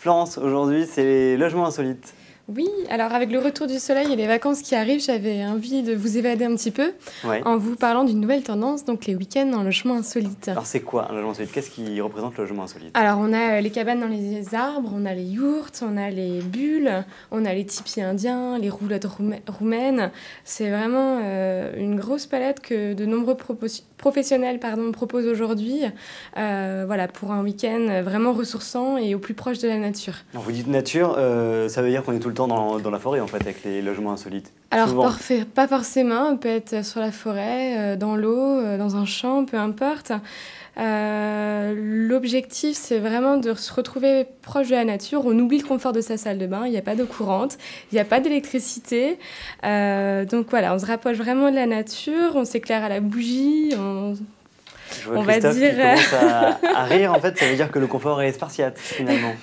Florence, aujourd'hui, c'est les logements insolites. Oui, alors avec le retour du soleil et les vacances qui arrivent, j'avais envie de vous évader un petit peu Ouais. en vous parlant d'une nouvelle tendance, donc les week-ends en logement insolite. Alors, c'est quoi un logement insolite? Qu'est-ce qui représente le logement insolite? Alors on a les cabanes dans les arbres, on a les yourtes, on a les bulles, on a les tipis indiens, les roulottes roumaines. C'est vraiment une grosse palette que de nombreux professionnels proposent aujourd'hui voilà, pour un week-end vraiment ressourçant et au plus proche de la nature. Alors, vous dites nature, ça veut dire qu'on est tout le temps dans la forêt en fait avec les logements insolites? Alors pas forcément, on peut être sur la forêt, dans l'eau, dans un champ, peu importe. L'objectif, c'est vraiment de se retrouver proche de la nature. On oublie le confort de sa salle de bain, il n'y a pas d'eau courante, il n'y a pas d'électricité. Donc voilà, on se rapproche vraiment de la nature, on s'éclaire à la bougie, Je vois on va Christophe dire... qui commence à rire, en fait, ça veut dire que le confort est spartiate, finalement.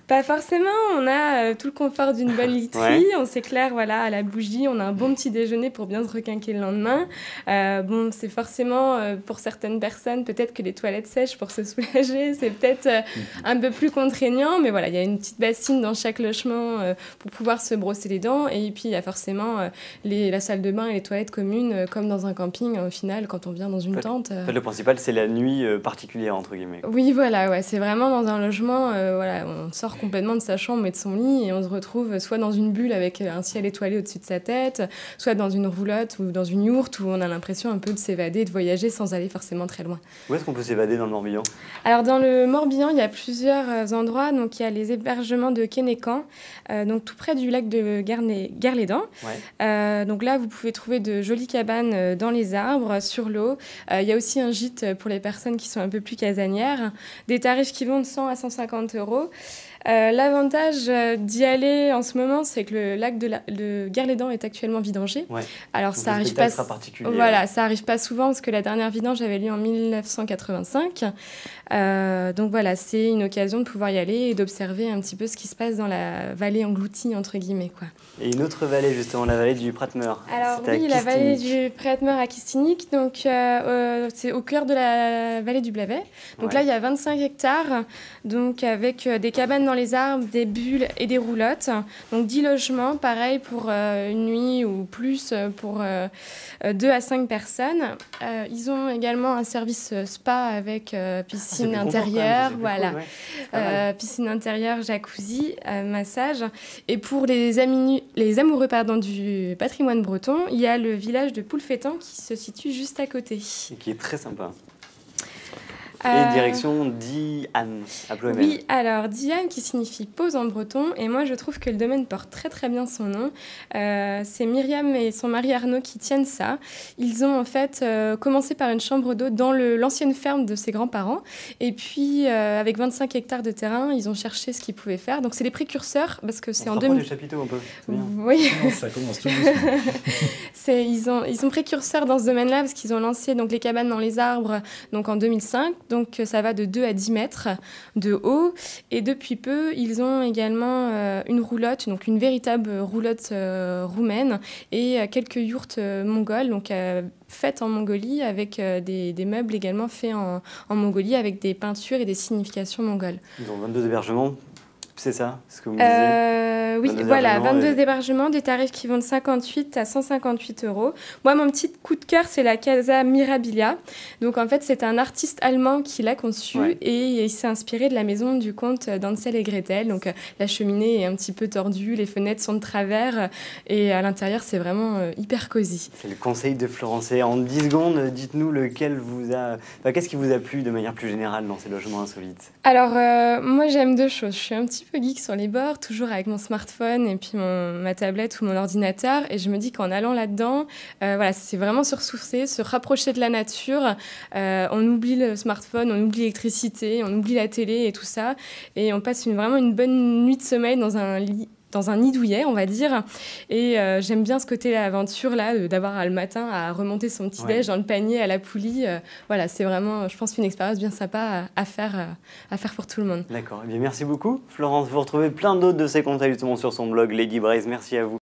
Pas forcément, on a tout le confort d'une bonne literie, on s'éclaire voilà, à la bougie, on a un bon petit déjeuner pour bien se requinquer le lendemain. Bon, c'est forcément, pour certaines personnes, peut-être que les toilettes sèches pour se soulager, c'est peut-être un peu plus contraignant, mais voilà, il y a une petite bassine dans chaque logement pour pouvoir se brosser les dents, et puis il y a forcément la salle de bain et les toilettes communes, comme dans un camping, au final, quand on vient dans une tente. En fait, le principal, c'est la nuit particulière, entre guillemets. Oui, voilà, ouais, c'est vraiment dans un logement, voilà, on sort complètement de sa chambre et de son lit et on se retrouve soit dans une bulle avec un ciel étoilé au-dessus de sa tête, soit dans une roulotte ou dans une yourte où on a l'impression un peu de s'évader, de voyager sans aller forcément très loin. Où est-ce qu'on peut s'évader dans le Morbihan? Alors dans le Morbihan, il y a plusieurs endroits. Donc il y a les hébergements de Quénécan, donc tout près du lac de Guerlédan. Ouais. Donc là, vous pouvez trouver de jolies cabanes dans les arbres, sur l'eau. Il y a aussi un gîte pour les personnes qui sont un peu plus casanières. Des tarifs qui vont de 100 à 150 euros. L'avantage d'y aller en ce moment, c'est que le lac de Guerlédan est actuellement vidangé. Ouais. Alors donc ça arrive pas, voilà, ça arrive pas souvent parce que la dernière vidange avait lieu en 1985. Donc voilà, c'est une occasion de pouvoir y aller et d'observer un petit peu ce qui se passe dans la vallée engloutie entre guillemets, quoi. Et une autre vallée justement, la vallée du Pratmeur. Alors oui, la vallée du Pratmeur à Kistinic, donc c'est au cœur de la vallée du Blavet. Donc là, il y a 25 hectares, donc avec des cabanes dans les arbres, des bulles et des roulottes. Donc 10 logements, pareil pour une nuit ou plus pour 2 à 5 personnes. Ils ont également un service spa avec piscine intérieure, voilà, cool, ouais. Piscine intérieure, jacuzzi, massage. Et pour les amoureux du patrimoine breton, il y a le village de Poulfétan qui se situe juste à côté. Et qui est très sympa. Et direction Diane, à Ploemel. Oui, alors Diane qui signifie pause en breton, et moi je trouve que le domaine porte très très bien son nom. C'est Myriam et son mari Arnaud qui tiennent ça. Ils ont en fait commencé par une chambre d'eau dans l'ancienne ferme de ses grands-parents, et puis avec 25 hectares de terrain, ils ont cherché ce qu'ils pouvaient faire. Donc c'est les précurseurs, parce que c'est en 2000... du chapiteau un peu. Oui. Ça commence tout doucement. Ils sont précurseurs dans ce domaine-là, parce qu'ils ont lancé donc, les cabanes dans les arbres donc, en 2005. Donc ça va de 2 à 10 mètres de haut. Et depuis peu, ils ont également une roulotte, donc une véritable roulotte roumaine, et quelques yourtes mongoles, donc faites en Mongolie, avec des meubles également faits en Mongolie, avec des peintures et des significations mongoles. Ils ont 22 hébergements, c'est ça, ce que vous me disiez? Oui, voilà, 22 hébergements, des tarifs qui vont de 58 à 158 euros. Moi, mon petit coup de cœur, c'est la Casa Mirabilia. Donc, en fait, c'est un artiste allemand qui l'a conçu et il s'est inspiré de la maison du comte d'Hansel et Gretel. Donc, la cheminée est un petit peu tordue, les fenêtres sont de travers et à l'intérieur, c'est vraiment hyper cosy. C'est le conseil de Florence. Et en 10 secondes, dites-nous qu'est-ce qui vous a plu de manière plus générale dans ces logements insolites? Alors, moi, j'aime deux choses. Je suis un petit peu geek sur les bords, toujours avec mon smartphone et puis ma tablette ou mon ordinateur, et je me dis qu'en allant là-dedans, voilà, c'est vraiment se ressourcer, se rapprocher de la nature. On oublie le smartphone, on oublie l'électricité, on oublie la télé et tout ça, et on passe vraiment une bonne nuit de sommeil dans un nid douillet, on va dire. Et j'aime bien ce côté aventure là, d'avoir le matin à remonter son petit déj dans le panier à la poulie. Voilà, c'est vraiment, je pense, une expérience bien sympa à faire pour tout le monde. D'accord. Eh bien, merci beaucoup, Florence. Vous retrouvez plein d'autres de ces conseils justement sur son blog Lady Braise. Merci à vous.